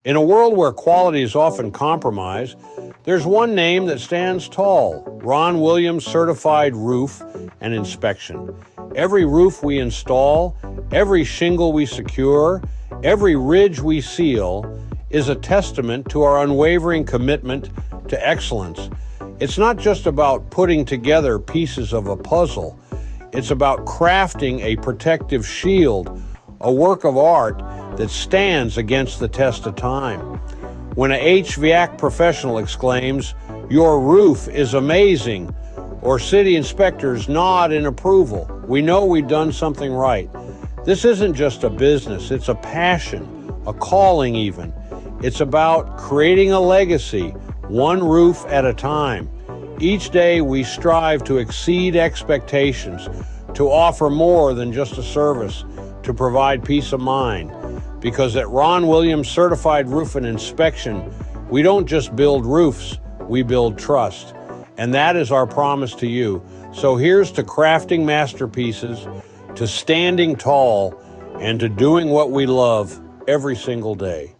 In a world where quality is often compromised, there's one name that stands tall: Ron Williams Certified Roof and Inspection. Every roof we install, every shingle we secure, every ridge we seal is a testament to our unwavering commitment to excellence. It's not just about putting together pieces of a puzzle. It's about crafting a protective shield, a work of art that stands against the test of time. When an HVAC professional exclaims, "Your roof is amazing," or city inspectors nod in approval, we know we've done something right. This isn't just a business, it's a passion, a calling even. It's about creating a legacy, one roof at a time. Each day we strive to exceed expectations, to offer more than just a service, to provide peace of mind. Because at Ron Williams Certified Roof and Inspection, we don't just build roofs, we build trust. And that is our promise to you. So here's to crafting masterpieces, to standing tall, and to doing what we love every single day.